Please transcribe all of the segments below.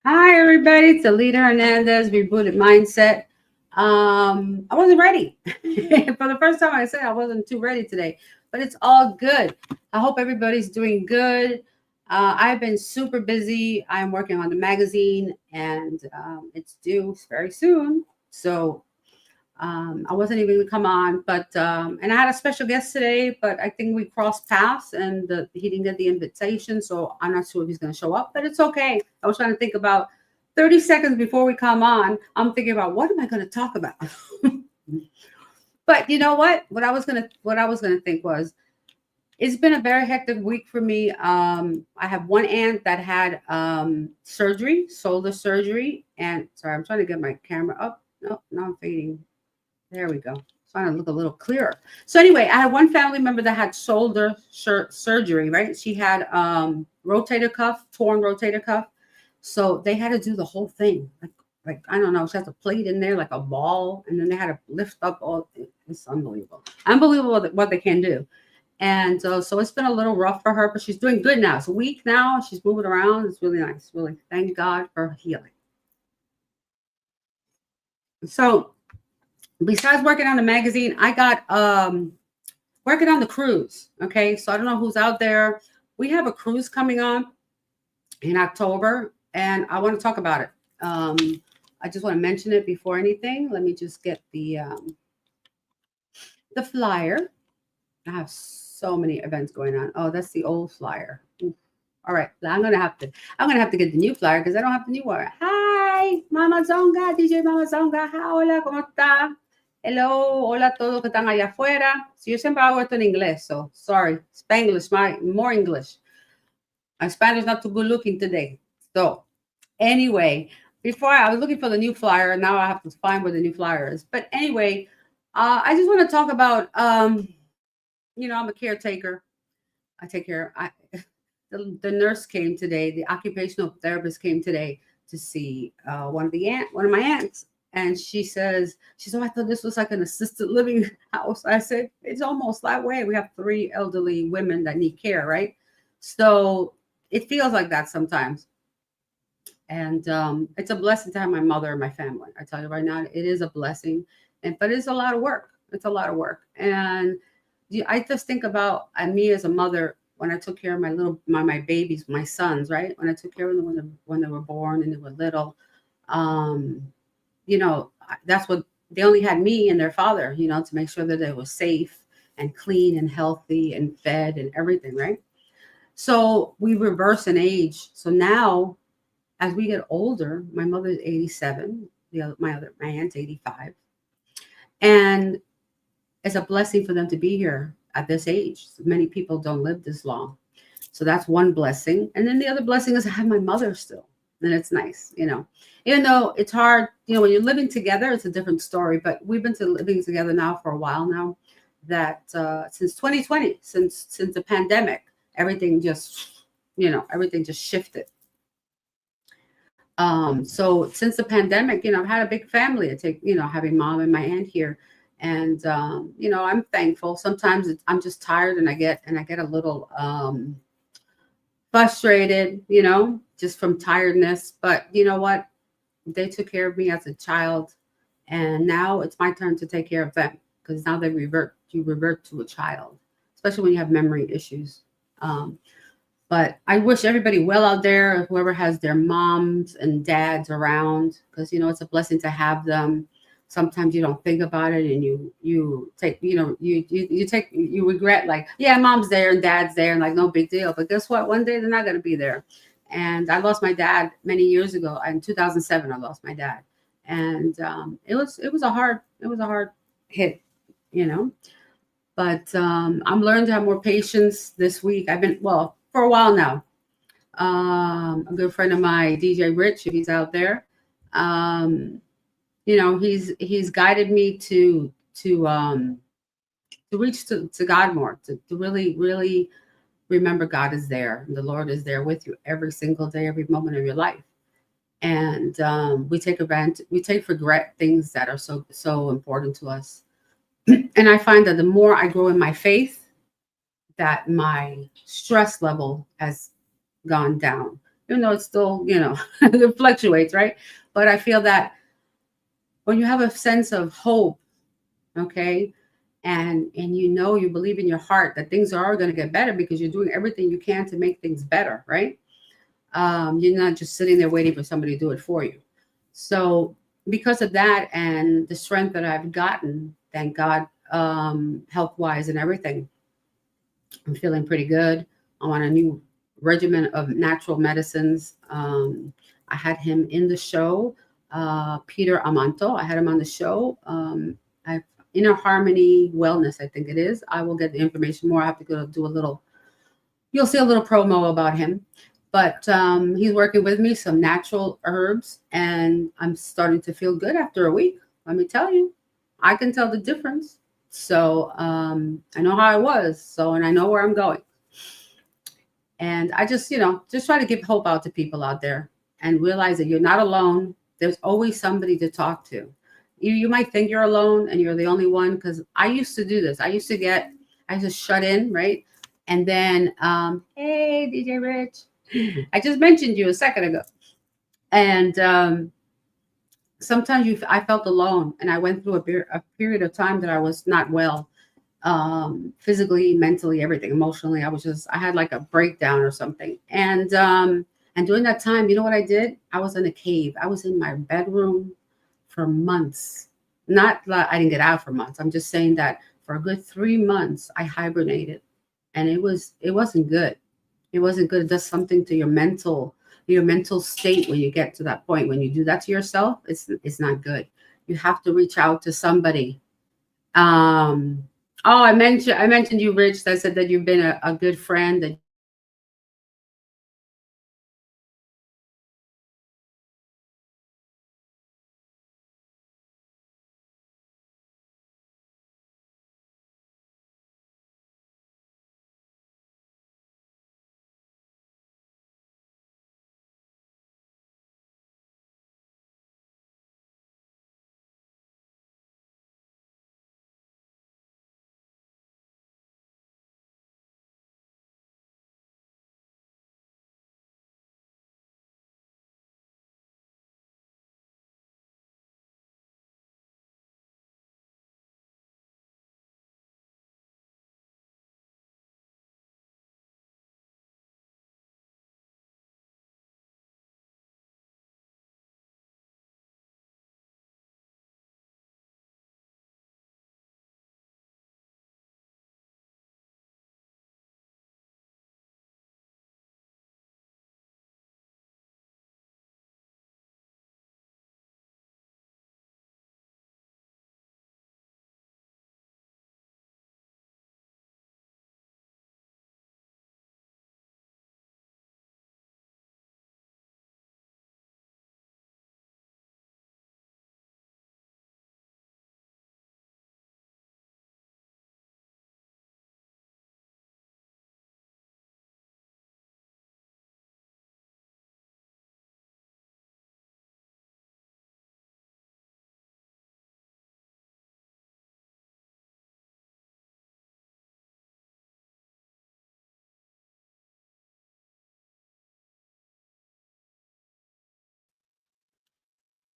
Hi, everybody. It's Alida Hernandez, Rebooted Mindset. I wasn't ready. For the first time, I said I wasn't too ready today, but it's all good. I hope everybody's doing good. I've been super busy. I'm working on the magazine, and it's due very soon. So I wasn't even gonna come on, but and I had a special guest today, but I think we crossed paths, and he didn't get the invitation, so I'm not sure if he's gonna show up. But it's okay. I was trying to think about 30 seconds before we come on. I'm thinking about what am I gonna talk about. But you know what? What I was gonna think was it's been a very hectic week for me. I have one aunt that had surgery, shoulder surgery, and sorry, I'm trying to get my camera up. No, now I'm fading. There we go. Trying to look a little clearer. So anyway, I had one family member that had shoulder surgery, right? She had rotator cuff, torn rotator cuff. So they had to do the whole thing. Like I don't know, she has a plate in there like a ball, and then they had to lift up all. It's unbelievable. Unbelievable what they can do. And so it's been a little rough for her, but she's doing good now. It's a week now. She's moving around. It's really nice. Really, thank God for healing. So besides working on the magazine, I got working on the cruise. Okay, so I don't know who's out there. We have a cruise coming on in October, and I want to talk about it. I just want to mention it before anything. Let me just get the flyer. I have so many events going on. Oh, that's the old flyer. Oof. All right, I'm gonna have to get the new flyer because I don't have the new one. Hi, Mama Zonga, DJ Mama Zonga. Hola, ¿cómo está? Hello, hola a todos que están allá afuera. So yo siempre hago esto en inglés, so sorry. Spanglish, more English. My Spanish not too good looking today. So anyway, before I was looking for the new flyer, now I have to find where the new flyer is. But anyway, I just want to talk about I'm a caretaker. I take care. The nurse came today. The occupational therapist came today to see one of my aunts, and she said, I thought this was like an assisted living house. I said it's almost that way. We have three elderly women that need care, right? So it feels like that sometimes, and it's a blessing to have my mother and my family. I tell you right now, it is a blessing, but it's a lot of work. It's a lot of work, and I just think about me as a mother when I took care of my babies, my sons, right? When I took care of them when they were born and they were little, um, that's what they only had me and their father, to make sure that they were safe and clean and healthy and fed and everything, right? So we reverse in age. So now, as we get older, my mother's 87, my aunt's 85, and it's a blessing for them to be here at this age. Many people don't live this long. So that's one blessing. And then the other blessing is I have my mother still. And it's nice. Even though it's hard, when you're living together, it's a different story. But we've been living together now for a while now. That since 2020, since the pandemic, everything everything just shifted. So since the pandemic, I've had a big family. I take, having mom and my aunt here, and I'm thankful. Sometimes I'm just tired, and I get a little frustrated, just from tiredness. But you know what? They took care of me as a child, and now it's my turn to take care of them because now you revert to a child, especially when you have memory issues. Um, but I wish everybody well out there, whoever has their moms and dads around, because it's a blessing to have them. Sometimes you don't think about it, and you take you regret, like, yeah, mom's there and dad's there, and like no big deal. But guess what? One day they're not going to be there. And I lost my dad many years ago. In 2007, I lost my dad, and it was a hard hit, you know. But I'm learning to have more patience this week. I've been, well, for a while now. A good friend of mine, DJ Rich, if he's out there, um, he's guided me to reach to God more, to really, really remember God is there. The Lord is there with you every single day, every moment of your life. And we take for granted things that are so important to us. And I find that the more I grow in my faith, that my stress level has gone down. even though it's still, it fluctuates, right? But I feel that when you have a sense of hope, okay, and you believe in your heart that things are going to get better because you're doing everything you can to make things better, right? You're not just sitting there waiting for somebody to do it for you. So because of that and the strength that I've gotten, thank God, health wise and everything, I'm feeling pretty good. I'm on a new regimen of natural medicines. I had him in the show, Peter Amanto. I had him on the show. I've Inner Harmony Wellness, I think it is. I will get the information more. I have to go do a little. You'll see a little promo about him. But he's working with me, some natural herbs, and I'm starting to feel good after a week. Let me tell you, I can tell the difference. So I know how I was. So, and I know where I'm going. And I just try to give hope out to people out there and realize that you're not alone. There's always somebody to talk to. You might think you're alone and you're the only one, because I used to do this. I used to shut in, right? And then, hey, DJ Rich, I just mentioned you a second ago. And sometimes I felt alone, and I went through a period of time that I was not well, physically, mentally, everything, emotionally. I had like a breakdown or something. And during that time, you know what I did? I was in a cave. I was in my bedroom for months. Not that I didn't get out for months. I'm just saying that for a good 3 months, I hibernated, and it wasn't good. It wasn't good. It does something to your mental state when you get to that point. When you do that to yourself, it's not good. You have to reach out to somebody. Oh, I mentioned you, Rich. That said that you've been a good friend. That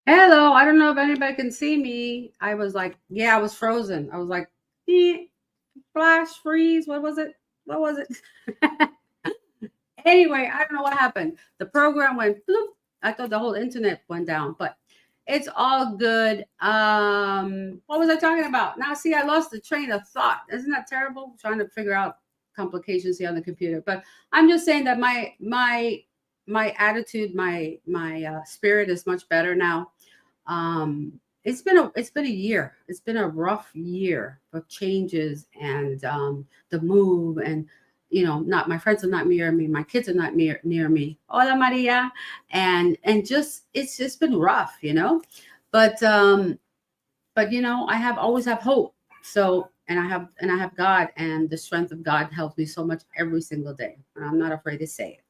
hello, I don't know if anybody can see me. I was like, yeah, I was frozen. I was like, flash freeze. What was it? What was it? Anyway, I don't know what happened. The program went bloop. I thought the whole internet went down, but it's all good. What was I talking about? Now, see, I lost the train of thought. Isn't that terrible? Trying to figure out complications here on the computer. But I'm just saying that my attitude, my spirit is much better now. It's been a year. It's been a rough year of changes and the move, and not my friends are not near me, my kids are not near me. Hola Maria, and just it's just been rough, but I always have hope. So and I have God, and the strength of God helps me so much every single day, and I'm not afraid to say it.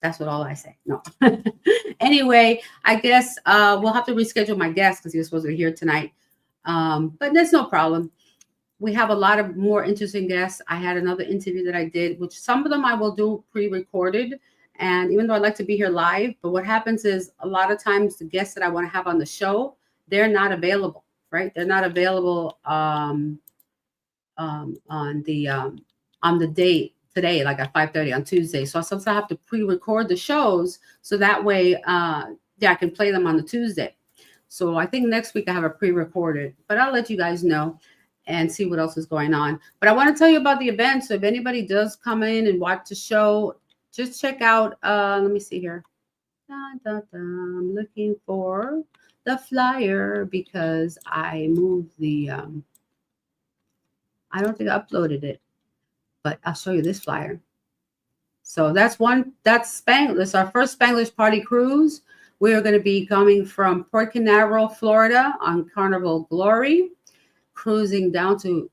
That's what all I say. No. Anyway, I guess we'll have to reschedule my guest because he was supposed to be here tonight. But that's no problem. We have a lot of more interesting guests. I had another interview that I did, which some of them I will do pre-recorded, And even though I'd like to be here live, but what happens is a lot of times the guests that I want to have on the show, they're not available, right? They're not available on the date today, like at 5:30 on Tuesday. So sometimes I have to pre-record the shows so that way, I can play them on the Tuesday. So I think next week I have a pre-recorded, but I'll let you guys know and see what else is going on. But I want to tell you about the event. So if anybody does come in and watch the show, just check out. Let me see here. I'm looking for the flyer because I moved the. I don't think I uploaded it, but I'll show you this flyer. So that's Spanglish. It's our first Spanglish party cruise. We are going to be coming from Port Canaveral, Florida on Carnival Glory, cruising down to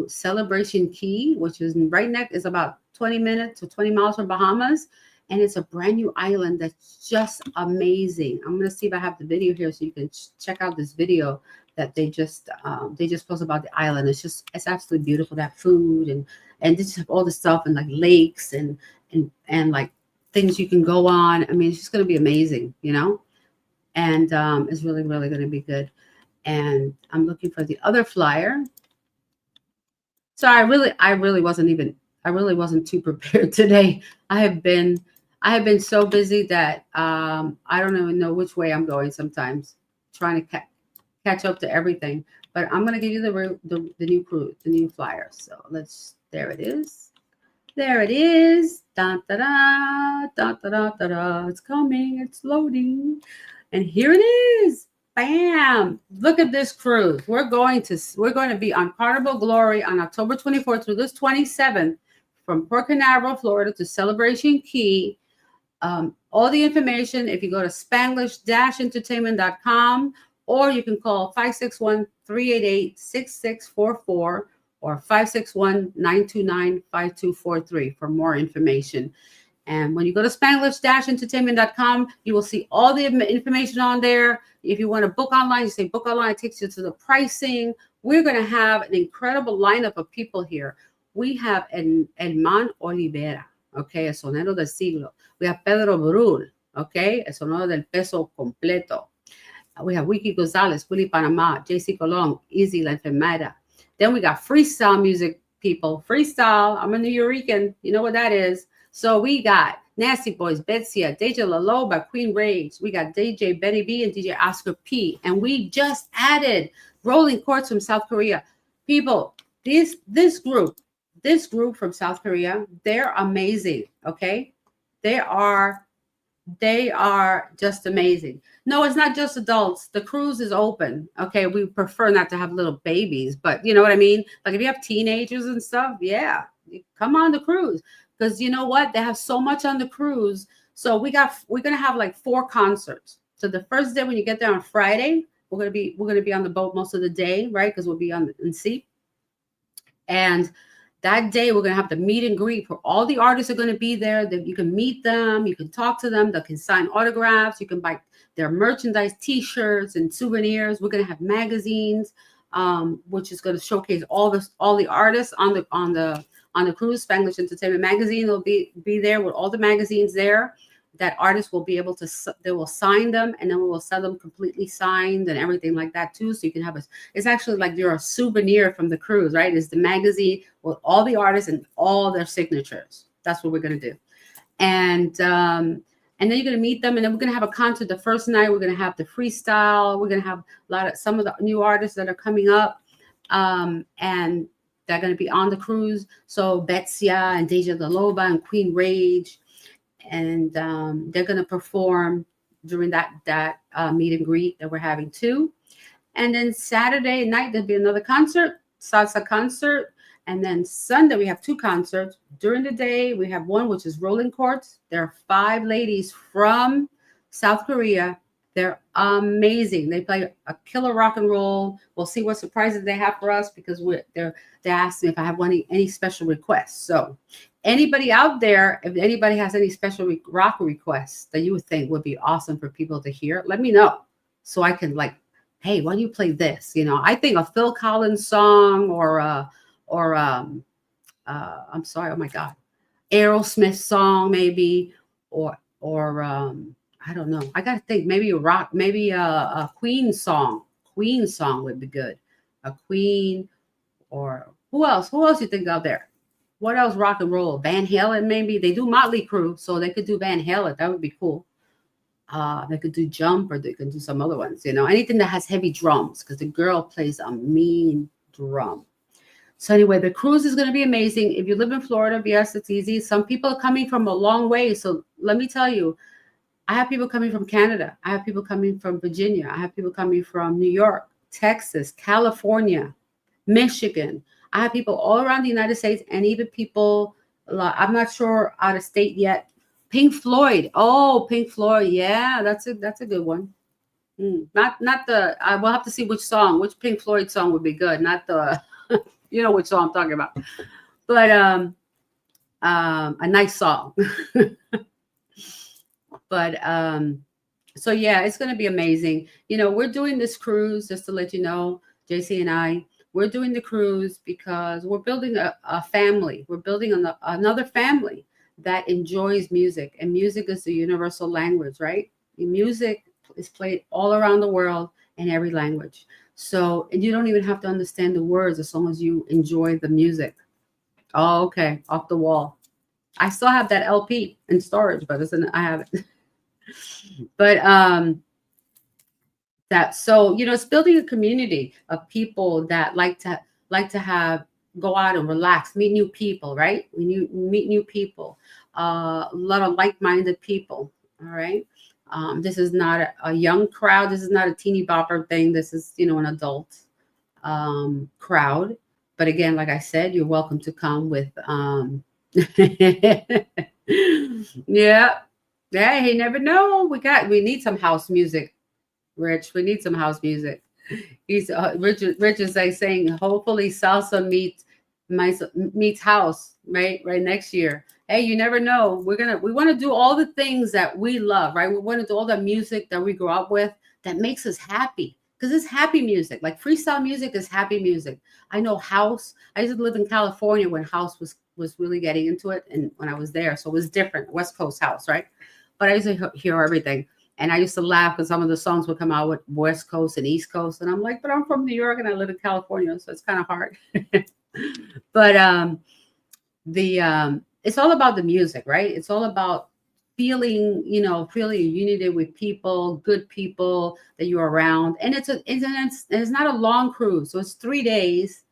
Celebration Key, which is right next, is about 20 minutes to 20 miles from Bahamas. And it's a brand new island that's just amazing. I'm going to see if I have the video here so you can check out this video that they just posted about the island. It's absolutely beautiful. That food and just have all the stuff and like lakes and like things you can go on. I mean, it's just going to be amazing, you know, and it's really, really going to be good. And I'm looking for the other flyer. So I really wasn't too prepared today. I have been so busy that I don't even know which way I'm going sometimes, trying to catch up to everything. But I'm going to give you the new flyer. So there it is. There it is. Da, da, da, da, da, da, da, da. It's coming. It's loading. And here it is. Bam. Look at this cruise. We're going to be on Carnival Glory on October 24th through this 27th from Port Canaveral, Florida to Celebration Key. All the information, if you go to Spanglish-entertainment.com, or you can call 561-388-6644 or 561-929-5243 for more information. And when you go to Spanglish-entertainment.com, you will see all the information on there. If you want to book online, you say book online, it takes you to the pricing. We're going to have an incredible lineup of people here. We have Man Olivera, okay, el sonero del siglo. We have Pedro Brul, okay, el sonero del peso completo. We have Wiki Gonzalez, Willie Panama, JC Colon, Easy La Enfermera. Then we got freestyle music people. Freestyle, I'm a New Yorican. You know what that is. So we got Nasty Boys, Betsia, DJ La Loba, Queen Rage. We got DJ Benny B and DJ Oscar P. And we just added Rolling Courts from South Korea. People, this group from South Korea, they're amazing, okay? They are just amazing. No, it's not just adults. The cruise is open. Okay, we prefer not to have little babies, but you know what I mean? Like if you have teenagers and stuff, yeah, come on the cruise. Because you know what? They have so much on the cruise. So we're gonna have like 4 concerts. So the first day when you get there on Friday, we're gonna be on the boat most of the day, right? Because we'll be in sea. And that day, we're going to have the meet and greet for all the artists are going to be there. That you can meet them, you can talk to them, they can sign autographs, you can buy their merchandise, T-shirts, and souvenirs. We're going to have magazines, which is going to showcase all the artists on the cruise. Spanglish Entertainment Magazine will be there with all the magazines there. That artists will be able to, they will sign them, and then we will sell them completely signed and everything like that too. So you can have it's actually like you're a souvenir from the cruise, right? It's the magazine with all the artists and all their signatures. That's what we're going to do. And then you're going to meet them, and then we're going to have a concert the first night. We're going to have the freestyle. We're going to have some of the new artists that are coming up. And they're going to be on the cruise. So Betsia and Deja La Loba and Queen Rage. And they're going to perform during that meet and greet that we're having too. And then Saturday night, there'll be another concert, salsa concert. And then Sunday, we have 2 concerts. During the day, we have one, which is Rolling Courts. There are 5 ladies from South Korea. They're amazing. They play a killer rock and roll. We'll see what surprises they have for us because they're asking if I have any special requests. So anybody out there, if anybody has any special rock requests that you would think would be awesome for people to hear, let me know so I can hey, why don't you play this? You know, I think a Phil Collins song or I'm sorry, oh my God, Aerosmith song maybe, or I don't know. I gotta think. Maybe a rock, maybe a Queen song. Queen song would be good. A Queen, or who else? Who else you think out there? What else rock and roll? Van Halen, maybe. They do Motley Crue, so they could do Van Halen. That would be cool. They could do Jump, or they could do some other ones, anything that has heavy drums, because the girl plays a mean drum. So anyway, the cruise is going to be amazing. If you live in Florida, yes, it's easy. Some people are coming from a long way. So let me tell you, I have people coming from Canada. I have people coming from Virginia. I have people coming from New York, Texas, California, Michigan. I have people all around the United States, and even people, I'm not sure, out of state yet. Pink Floyd. Oh, Pink Floyd. Yeah, that's a good one. Not the. I will have to see which Pink Floyd song would be good. Not the, you know which song I'm talking about. But a nice song. But so yeah, it's going to be amazing. We're doing this cruise, just to let you know, JC and I. We're doing the cruise because we're building a family. We're building another family that enjoys music, and music is the universal language, right? Music is played all around the world in every language. So, and you don't even have to understand the words as long as you enjoy the music. Oh, okay, off the wall. I still have that LP in storage, but I have it. But it's building a community of people that like to have go out and relax, meet new people, right? When you meet new people, a lot of like-minded people. All right. This is not a young crowd. This is not a teeny bopper thing. This is, an adult crowd. But again, like I said, you're welcome to come with yeah. Yeah, you never know. We need some house music, Rich. We need some house music. He's Rich is like saying, hopefully salsa meets house, right next year. Hey, you never know. We want to do all the things that we love, right? We want to do all the music that we grew up with that makes us happy, because it's happy music. Like freestyle music is happy music. I know house. I used to live in California when house was really getting into it, and when I was there, so it was different. West Coast house, right? But I used to hear everything. And I used to laugh because some of the songs would come out with West Coast and East Coast. And I'm like, but I'm from New York and I live in California, so it's kind of hard. But it's all about the music, right? It's all about feeling unity with people, good people that you're around. And it's not a long cruise. So it's 3 days,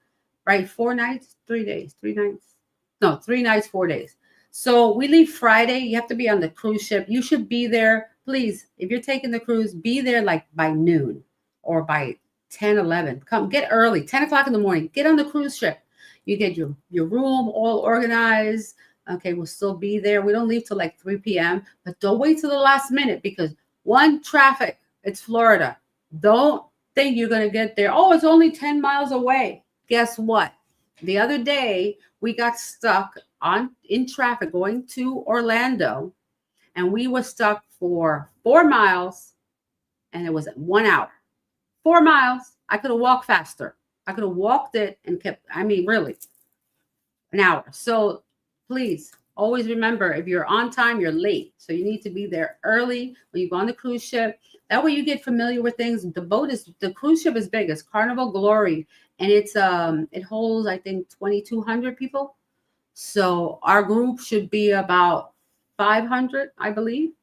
right? 4 nights, 3 days, 3 nights. No, 3 nights, 4 days. So we leave Friday. You have to be on the cruise ship. You should be there. Please, if you're taking the cruise, be there like by noon or by 10, 11. Come get early, 10 o'clock in the morning. Get on the cruise ship. You get your room all organized. Okay, we'll still be there. We don't leave till like 3 p.m. But don't wait till the last minute, because traffic. It's Florida. Don't think you're going to get there. Oh, it's only 10 miles away. Guess what? The other day, we got stuck in traffic going to Orlando, and we were stuck for 4 miles, and it was 1 hour. 4 miles. I could have walked faster. I could have walked it and really, an hour. So please always remember, if you're on time, you're late. So you need to be there early when you go on the cruise ship. That way you get familiar with things. The cruise ship is big. It's Carnival Glory, and it holds, I think, 2,200 people. So our group should be about 500, I believe.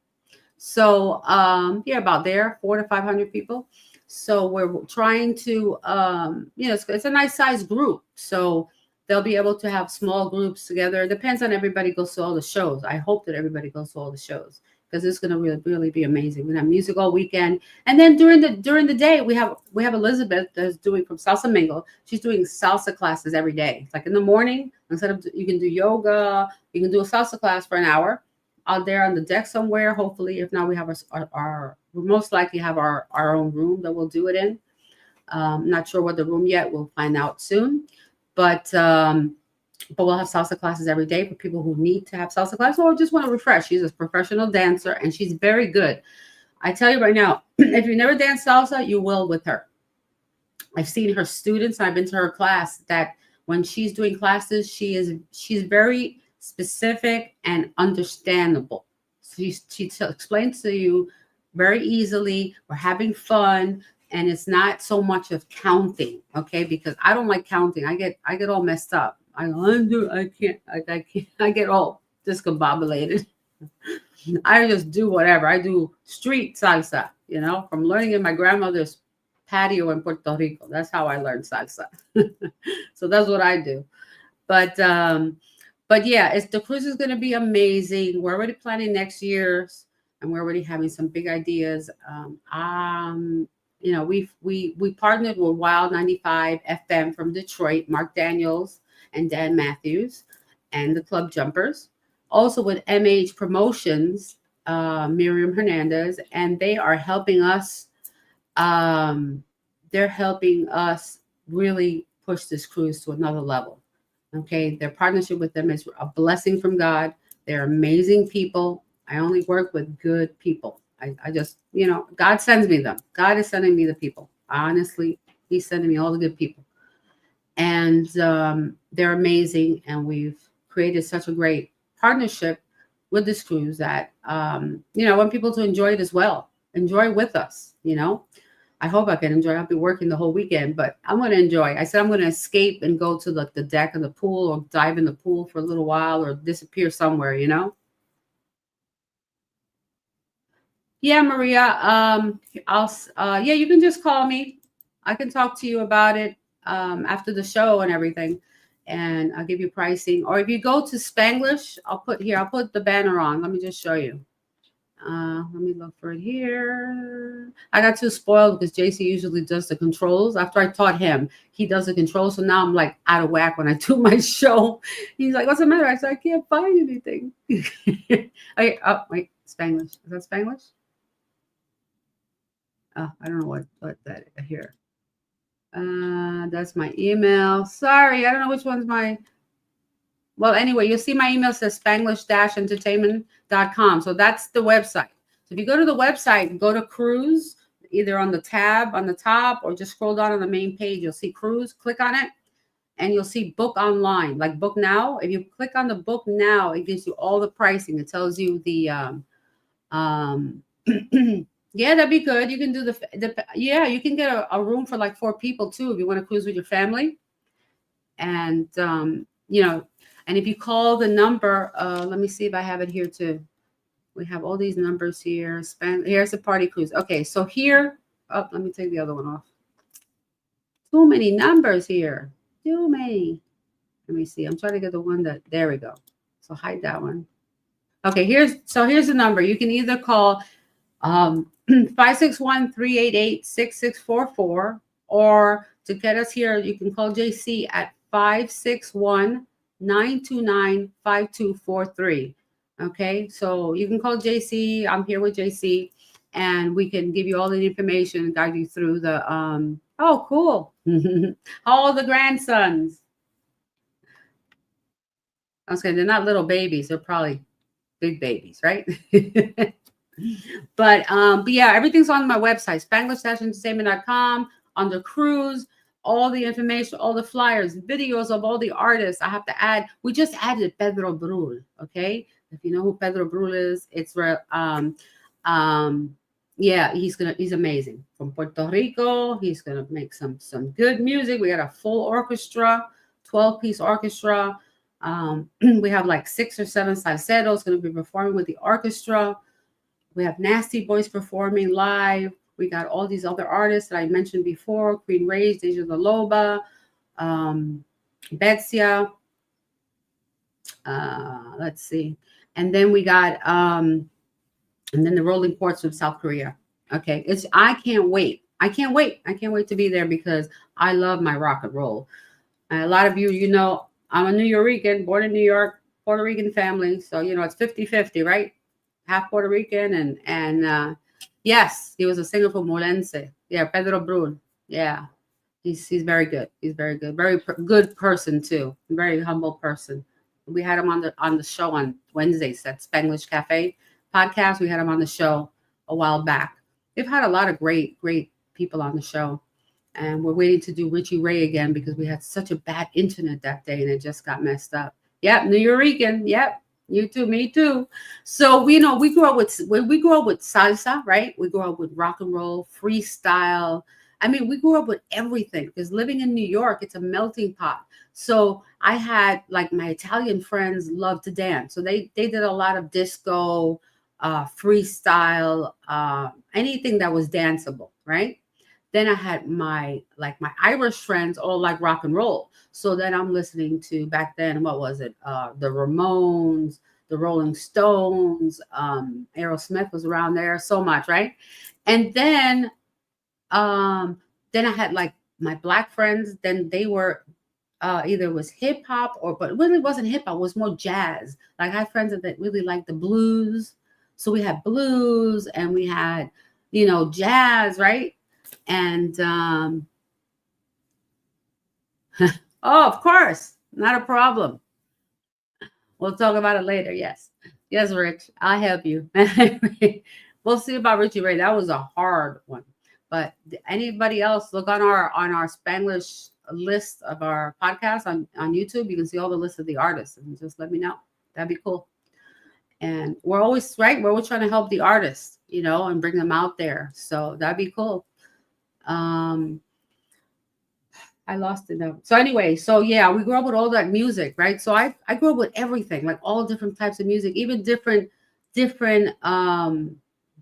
So about there, 400 to 500 people. So we're trying to it's a nice size group. So they'll be able to have small groups together. It depends on everybody goes to all the shows. I hope that everybody goes to all the shows, because it's going to really, really be amazing. We're going to have music all weekend. And then during the day, we have Elizabeth that's doing from Salsa Mingle. She's doing salsa classes every day. It's like in the morning, you can do yoga, you can do a salsa class for an hour out there on the deck somewhere. Hopefully, if not, we have we most likely have our own room that we'll do it in. Not sure what the room yet. We'll find out soon. But we'll have salsa classes every day for people who need to have salsa classes or just want to refresh. She's a professional dancer, and she's very good. I tell you right now, if you never danced salsa, you will with her. I've seen her students. I've been to her class. That when she's doing classes, she's very specific and understandable. She explains to you very easily. We're having fun, and it's not so much of counting, okay? Because I don't like counting. I get all messed up. I can't. I can't. I get all discombobulated. I just do whatever. I do street salsa, from learning in my grandmother's patio in Puerto Rico. That's how I learned salsa. So that's what I do. But yeah, the cruise is going to be amazing. We're already planning next year's, and we're already having some big ideas. We partnered with Wild 95 FM from Detroit, Mark Daniels and Dan Matthews, and the Club Jumpers. Also with MH Promotions, Miriam Hernandez, and they are helping us. They're helping us really push this cruise to another level. Okay, their partnership with them is a blessing from God. They're amazing people. I only work with good people. I just, God sends me them. God is sending me the people. Honestly, He's sending me all the good people. And they're amazing. And we've created such a great partnership with this cruise that, I want people to enjoy it as well. Enjoy with us, I hope I can enjoy. I'll be working the whole weekend, but I'm going to enjoy. I said I'm going to escape and go to the deck of the pool or dive in the pool for a little while or disappear somewhere, Yeah, Maria. Yeah, you can just call me. I can talk to you about it after the show and everything, and I'll give you pricing. Or if you go to Spanglish, I'll put the banner on. Let me just show you. Let me look for it here. I got too spoiled because JC usually does the controls. After I taught him, he does the controls. So now I'm like out of whack when I do my show. He's like, "What's the matter?" I said, "I can't find anything." Okay, oh wait, Spanglish. Is that Spanglish? Oh, I don't know what that is here. That's my email. Sorry, I don't know which one's my. Well, anyway, you'll see my email says Spanglish-entertainment.com. So that's the website. So if you go to the website, go to cruise, either on the tab on the top or just scroll down on the main page. You'll see cruise. Click on it, and you'll see book online, like book now. If you click on the book now, it gives you all the pricing. It tells you the yeah, that'd be good. You can do you can get a room for like 4 people too if you want to cruise with your family. And and if you call the number, let me see if I have it here too. We have all these numbers here. Here's the party cruise. Okay, so here, let me take the other one off. Too many numbers here. Too many. Let me see. I'm trying to get the one there we go. So hide that one. Okay, here's the number. You can either call 561-388-6644, or to get us here, you can call JC at 561-929-5243. Okay, so you can call JC. I'm here with JC, and we can give you all the information and guide you through the oh, cool. All the grandsons. Okay, they're not little babies, they're probably big babies, right? But yeah, everything's on my website, Spanglish-entertainment.com, under cruise. All the information, all the flyers, videos of all the artists. I have to add. We just added Pedro Brul. Okay, if you know who Pedro Brul is, it's yeah, he's amazing from Puerto Rico. He's gonna make some good music. We got a full orchestra, 12-piece orchestra. We have like 6 or 7 salseros going to be performing with the orchestra. We have Nasty Boys performing live. We got all these other artists that I mentioned before: Queen Rage, Deja the Loba, Betsia. Let's see, and then we got and then the Rolling Ports from South Korea. Okay, I can't wait. I can't wait to be there because I love my rock and roll. And a lot of you, I'm a New Yorican, born in New York, Puerto Rican family. So, it's 50-50, right? Half Puerto Rican and yes, he was a singer for Molense. Yeah, Pedro Brul. Yeah, he's very good. He's very good. Very good person too. Very humble person. We had him on the show on Wednesdays at Spanglish Cafe podcast. We had him on the show a while back. They've had a lot of great people on the show. And we're waiting to do Richie Ray again because we had such a bad internet that day and it just got messed up. Yep, New Yorican. Yep. You too, me too. So we grew up with salsa, right? We grew up with rock and roll, freestyle. I mean, we grew up with everything because living in New York, it's a melting pot. So I had like my Italian friends love to dance. So they did a lot of disco, freestyle, anything that was danceable, right? Then I had my Irish friends all like rock and roll. So then I'm listening to back then, what was it? The Ramones, the Rolling Stones, Aerosmith was around there so much, right? And then I had like my black friends, then they were either it was hip hop or but it really wasn't hip hop, it was more jazz. Like I had friends that really liked the blues. So we had blues and we had, jazz, right? And oh, of course, not a problem. We'll talk about it later. Yes. Yes, Rich. I'll help you. We'll see about Richie Ray. That was a hard one. But anybody else, look on our Spanglish list of our podcast on YouTube. You can see all the list of the artists and just let me know. That'd be cool. And we're always trying to help the artists, and bring them out there. So that'd be cool. I lost it now. So anyway, so yeah, we grew up with all that music, right? So I grew up with everything, like all different types of music, even different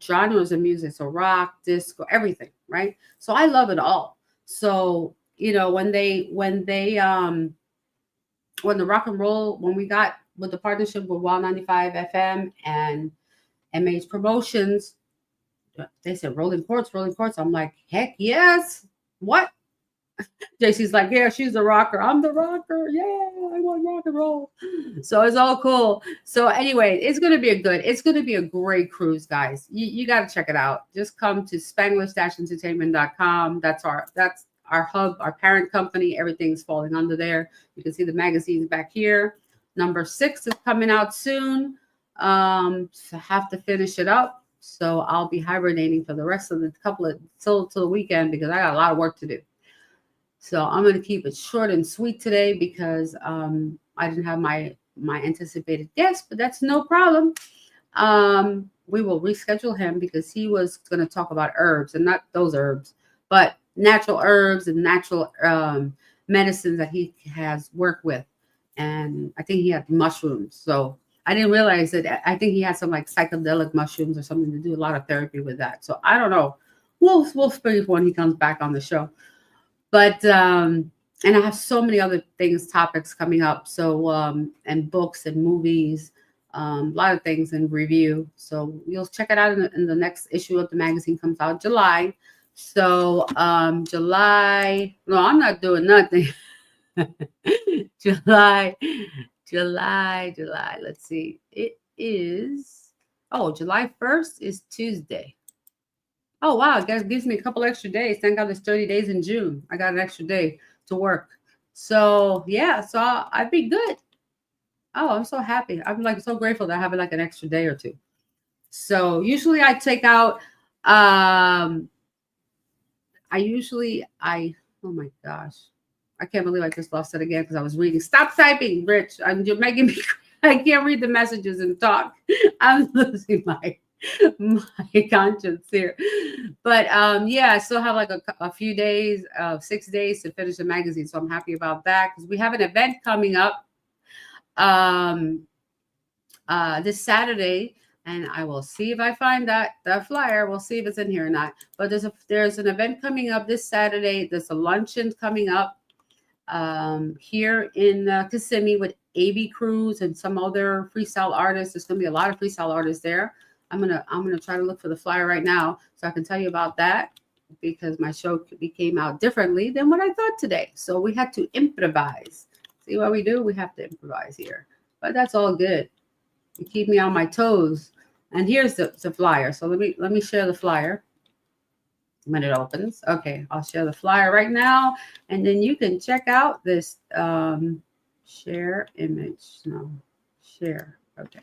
genres of music. So rock, disco, everything, right? So I love it all. So, when the rock and roll, when we got with the partnership with Wild 95 FM and MH Promotions, they said rolling ports, rolling ports. I'm like, heck yes. What? JC's like, yeah, she's the rocker. I'm the rocker. Yeah, I want rock and roll. So it's all cool. So anyway, it's gonna be a great cruise, guys. You gotta check it out. Just come to Spanglish-entertainment.com. That's our hub, our parent company. Everything's falling under there. You can see the magazines back here. Number 6 is coming out soon. So have to finish it up. So I'll be hibernating for the rest of the till the weekend because I got a lot of work to do. So I'm going to keep it short and sweet today because I didn't have my anticipated guest, but that's no problem. We will reschedule him because he was going to talk about herbs and not those herbs, but natural herbs and natural medicines that he has worked with. And I think he had mushrooms. So I didn't realize that. I think he had some like psychedelic mushrooms or something to do a lot of therapy with that. So I don't know. We'll speak when he comes back on the show. But and I have so many other topics coming up. So and books and movies, a lot of things in review. So you'll check it out in the next issue of the magazine comes out July. So July. No, I'm not doing nothing. July. Let's see. It is. Oh, July 1st is Tuesday. Oh, wow. That gives me a couple extra days. Thank God there's 30 days in June. I got an extra day to work. So, yeah. So I'd be good. Oh, I'm so happy. I'm like so grateful that I have like an extra day or two. So usually I take out, oh my gosh. I can't believe I just lost it again because I was reading. Stop typing, Rich. You're making me cry. I can't read the messages and talk. I'm losing my conscience here. But yeah, I still have like a few days, 6 days to finish the magazine. So I'm happy about that because we have an event coming up this Saturday. And I will see if I find that flyer. We'll see if it's in here or not. But there's an event coming up this Saturday. There's a luncheon coming up here in Kissimmee with AB Cruz and some other freestyle artists. There's going to be a lot of freestyle artists there. I'm gonna try to look for the flyer right now so I can tell you about that because my show came out differently than what I thought today. So we had to improvise. See what we do? We have to improvise here, but that's all good. You keep me on my toes. And here's the flyer. So let me share the flyer when it opens. Okay, I'll share the flyer right now, and then you can check out this share image. No, share. Okay.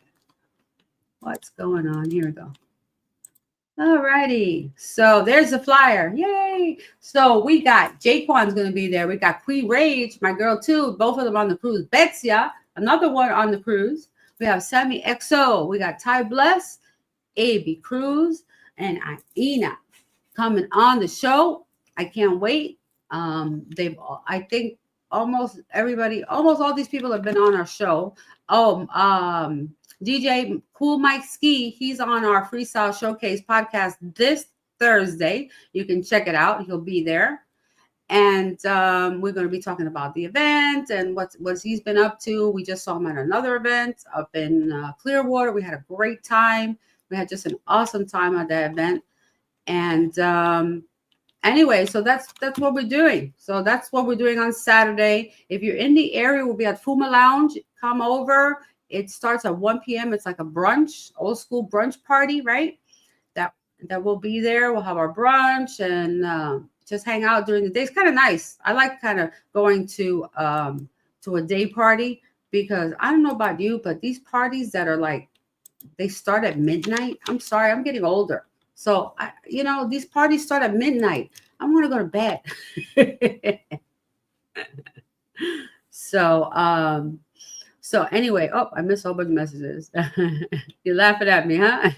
What's going on? Here we go. All righty. So there's the flyer. Yay. So we got Jaquan's going to be there. We got Queen Rage, my girl too. Both of them on the cruise. Betsia, another one on the cruise. We have Sammy XO. We got Ty Bless, AB Cruz, and Ina coming on the show. I can't wait. I think almost all these people have been on our show. DJ Cool Mike Ski, he's on our Freestyle Showcase podcast this Thursday. You can check it out. He'll be there. And we're going to be talking about the event and what he's been up to. We just saw him at another event up in Clearwater. We had a great time. We had just an awesome time at that event. And anyway, so that's what we're doing. So that's what we're doing on Saturday. If you're in the area, we'll be at Fuma Lounge. Come over. It starts at 1 p.m. It's like a brunch, old school brunch party, right? That we'll be there. We'll have our brunch and just hang out during the day. It's kind of nice. I like kind of going to a day party because I don't know about you, but these parties that are like, they start at midnight. I'm sorry, I'm getting older. So, these parties start at midnight. I want to go to bed. So anyway, I missed a whole bunch of messages. You're laughing at me, huh?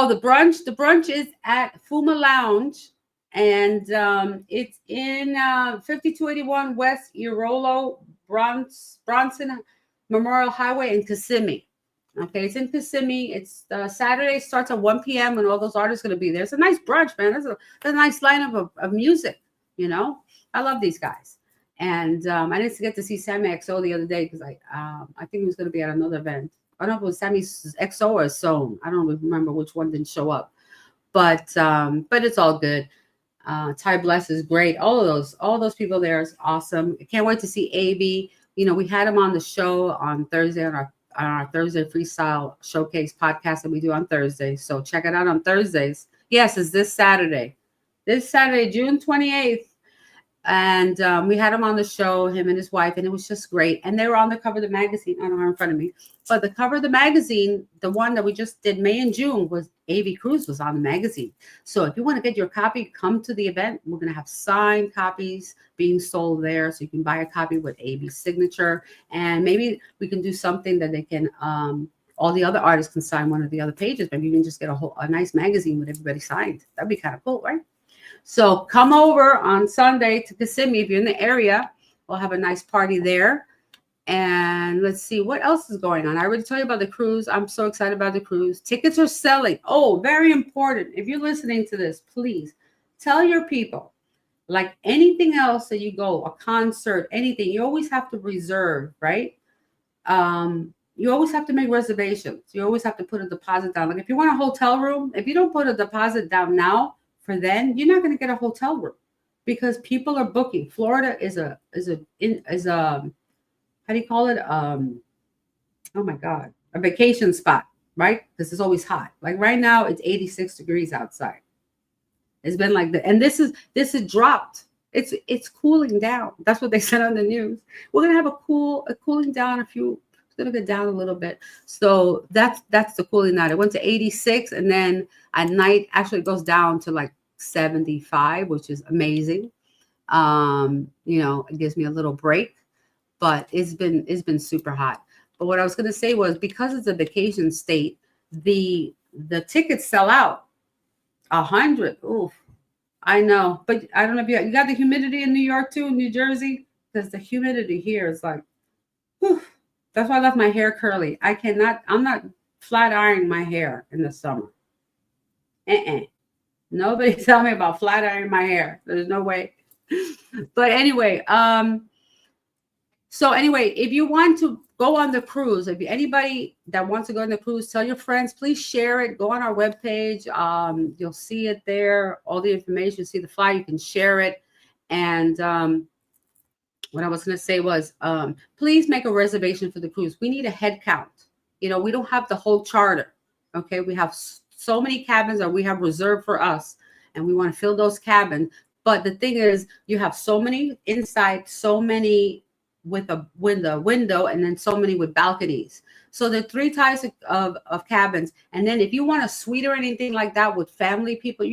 The brunch. The brunch is at Fuma Lounge, and it's in 5281 West Irolo Bronson Memorial Highway in Kissimmee. Okay, it's in Kissimmee. It's Saturday, starts at 1 p.m. and all those artists going to be there. It's a nice brunch, man. That's a nice lineup of music. I love these guys. And I didn't get to see Sammy XO the other day because I think he was going to be at another event. I don't know if it was Sammy's XO or Sohn. I don't remember which one didn't show up. But it's all good. Ty Bless is great. All those people there is awesome. I can't wait to see AB. We had him on the show on Thursday on our Thursday Freestyle Showcase podcast that we do on Thursday. So check it out on Thursdays. Yes, it's this Saturday. This Saturday, June 28th. And we had him on the show, him and his wife, and it was just great. And they were on the cover of the magazine. I don't have it in front of me. But the cover of the magazine, the one that we just did May and June, was A.V. Cruz was on the magazine. So if you want to get your copy, come to the event. We're going to have signed copies being sold there. So you can buy a copy with A.V.'s signature. And maybe we can do something that they can, all the other artists can sign one of the other pages. Maybe you can just get a nice magazine with everybody signed. That'd be kind of cool, right? So come over on Sunday to Kissimmee if you're in the area. We'll have a nice party there. And let's see what else is going on. I already told you about the cruise. I'm so excited about the cruise. Tickets are selling. Oh, very important. If you're listening to this, please tell your people, like anything else that you go, a concert, anything, you always have to reserve, right? You always have to make reservations. You always have to put a deposit down. Like if you want a hotel room, if you don't put a deposit down now, for then you're not going to get a hotel room because people are booking. Florida is a how do you call it? Oh my God, a vacation spot, right? Because it's always hot. Like right now, it's 86 degrees outside. It's been like that, and this is dropped. It's cooling down. That's what they said on the news. We're gonna have a cooling down. It's gonna get down a little bit. So that's the cooling night. It went to 86, and then at night actually it goes down to like 75, which is amazing. It gives me a little break, but it's been super hot. But what I was gonna say was because it's a vacation state, the tickets sell out 100. Oof, I know, but I don't know if you got the humidity in New York too, in New Jersey, because the humidity here is like, whew. That's why I left my hair curly. I'm not flat ironing my hair in the summer. Nobody tell me about flat ironing my hair. There's no way. But anyway, if you want to go on the cruise, if anybody that wants to go on the cruise, tell your friends, please share it. Go on our webpage. You'll see it there. All the information, see the flyer, you can share it. And what I was going to say was, please make a reservation for the cruise. We need a head count. We don't have the whole charter. Okay. We have so many cabins that we have reserved for us, and we want to fill those cabins. But the thing is, you have so many inside, so many with a window, and then so many with balconies. So there are 3 types of cabins. And then if you want a suite or anything like that with family people,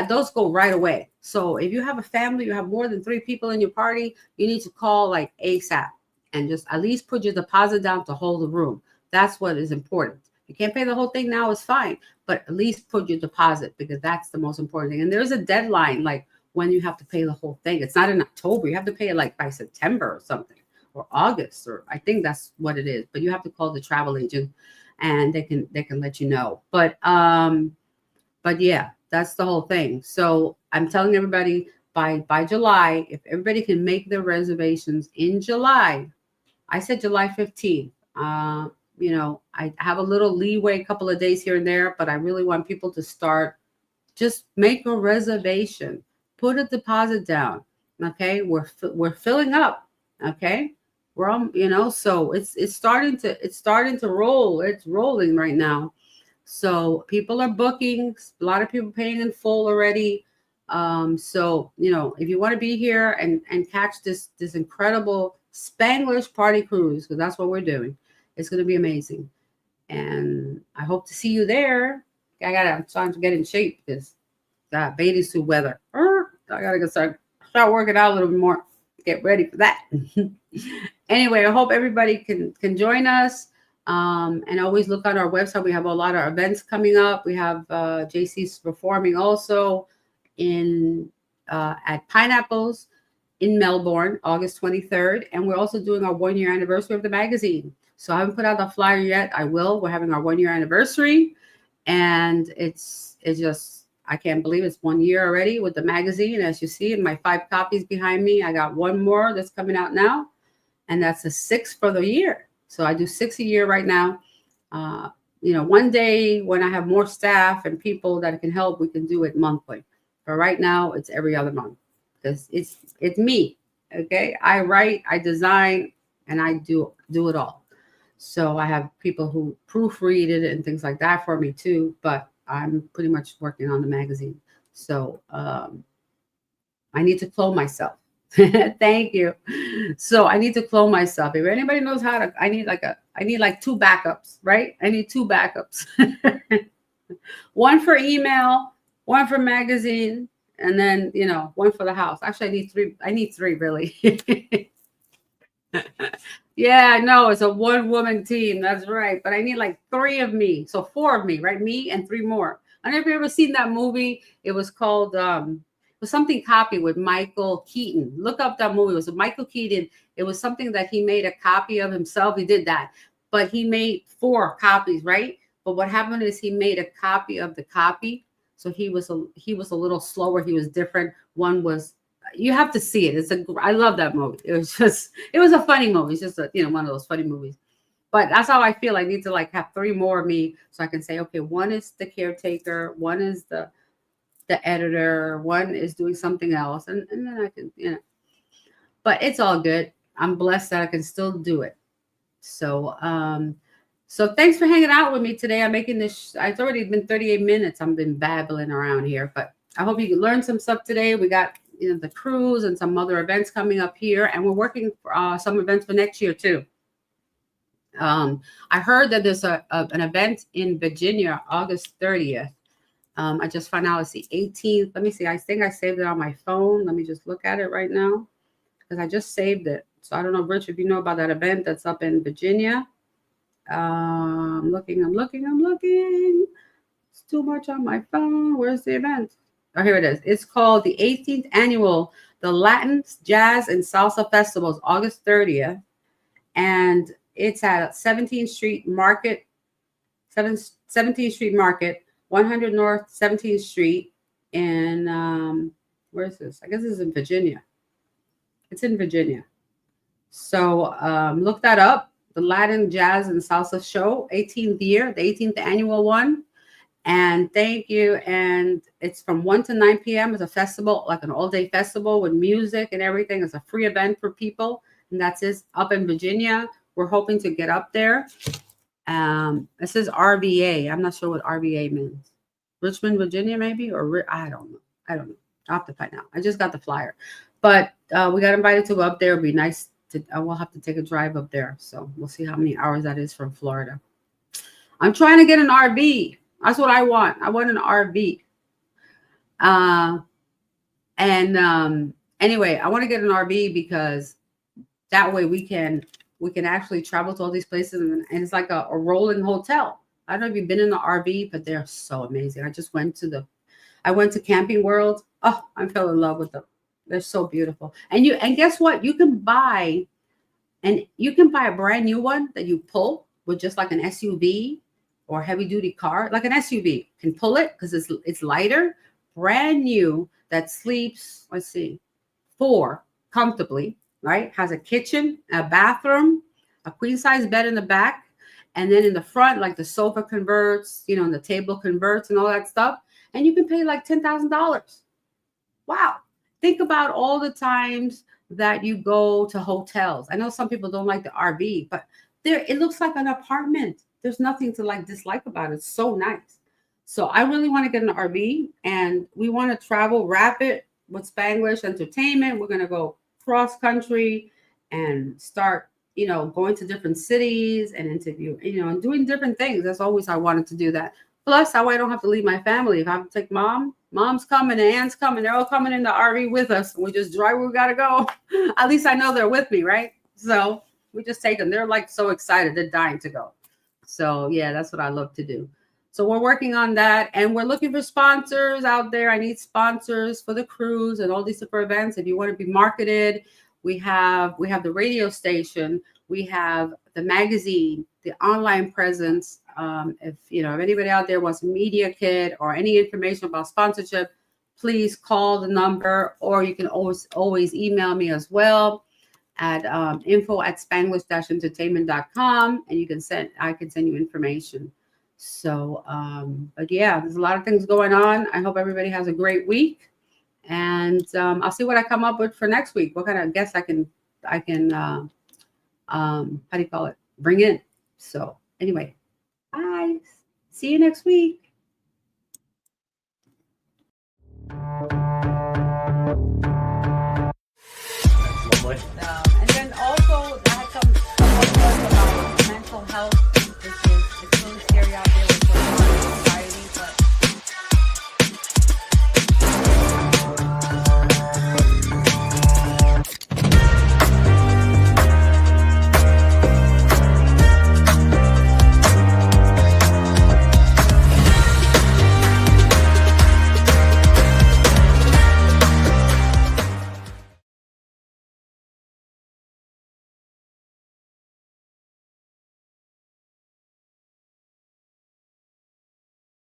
those go right away. So if you have a family, you have more than 3 people in your party, you need to call like ASAP. and just at least put your deposit down to hold the room. That's what is important. You can't pay the whole thing now, it's fine, but at least put your deposit, because that's the most important thing. And there's a deadline, like when you have to pay the whole thing. It's not in October. You have to pay it like by September or something, or August, or I think that's what it is. But you have to call the travel agent, and they can let you know. But yeah, that's the whole thing. So I'm telling everybody, by July, if everybody can make their reservations in July, I said July 15th. You know, I have a little leeway, a couple of days here and there, but I really want people to start. Just make a reservation, put a deposit down. Okay, we're filling up. Okay, we're all, you know, so it's starting to roll. It's rolling right now. So people are booking. A lot of people paying in full already. So you know, if you want to be here and catch this incredible Spanglish party cruise, because that's what we're doing, it's going to be amazing. And I hope to see you there. I'm trying to get in shape because that bathing suit weather. I gotta go start working out a little bit more. Get ready for that. Anyway, I hope everybody can join us. And always look on our website. We have a lot of events coming up. We have JC's performing also in at Pineapples in Melbourne, August 23rd. And we're also doing our 1-year anniversary of the magazine. So I haven't put out the flyer yet. I will. We're having our 1-year anniversary. And it's just, I can't believe it's 1 year already with the magazine. As you see in my 5 copies behind me, I got one more that's coming out now. And that's a 6 for the year. So I do 6 a year right now. You know, one day when I have more staff and people that can help, we can do it monthly. But right now it's every other month, because it's me. Okay. I write, I design, and I do it all. So I have people who proofread it and things like that for me too, but I'm pretty much working on the magazine. So I need to clone myself. Thank you. So I need to clone myself. If anybody knows how to, I need like 2 backups, right? I need 2 backups. One for email, one for magazine, and then, you know, one for the house. Actually, I need 3. I need 3 really. Yeah, no, it's a 1-woman team. That's right. But I need like 3 of me. So 4 of me, right? Me and 3 more. I don't know if you've ever seen that movie. It was called it was something copy with Michael Keaton. Look up that movie. It was with Michael Keaton. It was something that he made a copy of himself. He did that. But he made 4 copies, right? But what happened is he made a copy of the copy. So he was a little slower. He was different. One was, you have to see it. I love that movie. It was a funny movie. It's just one of those funny movies. But that's how I feel. I need to like have 3 more of me so I can say, okay, one is the caretaker, one is the editor, one is doing something else, and then I can, But it's all good. I'm blessed that I can still do it. So so thanks for hanging out with me today. I'm making this. It's already been 38 minutes. I've been babbling around here, but I hope you can learn some stuff today. We got the cruise and some other events coming up here, and we're working for some events for next year too. I heard that there's an event in Virginia, August 30th. I just found out it's the 18th. Let me see. I think I saved it on my phone. Let me just look at it right now, because I just saved it. So I don't know, Rich, if you know about that event that's up in Virginia. I'm looking. It's too much on my phone. Where's the event? Oh, here it is. It's called the 18th annual The Latin Jazz and Salsa Festivals, August 30th. And it's at 17th Street Market, 17th Street Market, 100 North 17th Street. And where is this? I guess this is in Virginia. It's in Virginia. So look that up. The Latin Jazz and Salsa Show, 18th year, the 18th annual one. And thank you. And it's from 1 to 9 p.m. It's a festival, like an all-day festival with music and everything. It's a free event for people. And that's it, up in Virginia. We're hoping to get up there. It says RVA. I'm not sure what RVA means. Richmond, Virginia, maybe? Or I don't know. I'll have to find out. I just got the flyer. But we got invited to go up there. It'd be nice. We'll have to take a drive up there. So we'll see how many hours that is from Florida. I'm trying to get an RV. That's what I want. I want an RV. Anyway, I want to get an RV because That way we can actually travel to all these places, and it's like a rolling hotel. I don't know if you've been in the RV, but they're so amazing. I went to Camping World. Oh, I fell in love with them. They're so beautiful. And guess what? You can buy a brand new one that you pull with just like an SUV or heavy duty car, like an SUV. Can pull it because it's lighter, brand new, that sleeps, let's see, 4 comfortably, right? Has a kitchen, a bathroom, a queen size bed in the back, and then in the front, like the sofa converts, and the table converts and all that stuff. And you can pay like $10,000. Wow. Think about all the times that you go to hotels. I know some people don't like the RV, but it looks like an apartment. There's nothing to like dislike about it. It's so nice. So I really want to get an RV, and we want to travel rapid with Spanglish entertainment. We're going to go cross country and start, going to different cities and interview, and doing different things. That's always I wanted to do that. Plus, that way I don't have to leave my family. If I have to take mom's coming, and aunt's coming, they're all coming in the RV with us. We just drive where we got to go. At least I know they're with me, right? So we just take them. They're like so excited. They're dying to go. So yeah, that's what I love to do. So we're working on that, and we're looking for sponsors out there. I need sponsors for the cruise and all these different events. If you want to be marketed, we have the radio station, we have the magazine, the online presence. If anybody out there wants a media kit or any information about sponsorship, please call the number, or you can always email me as well at info@spanglish-entertainment.com, and I can send you information. So, but yeah, there's a lot of things going on. I hope everybody has a great week, and I'll see what I come up with for next week. What kind of guests I can how do you call it? Bring in. So anyway, bye. See you next week.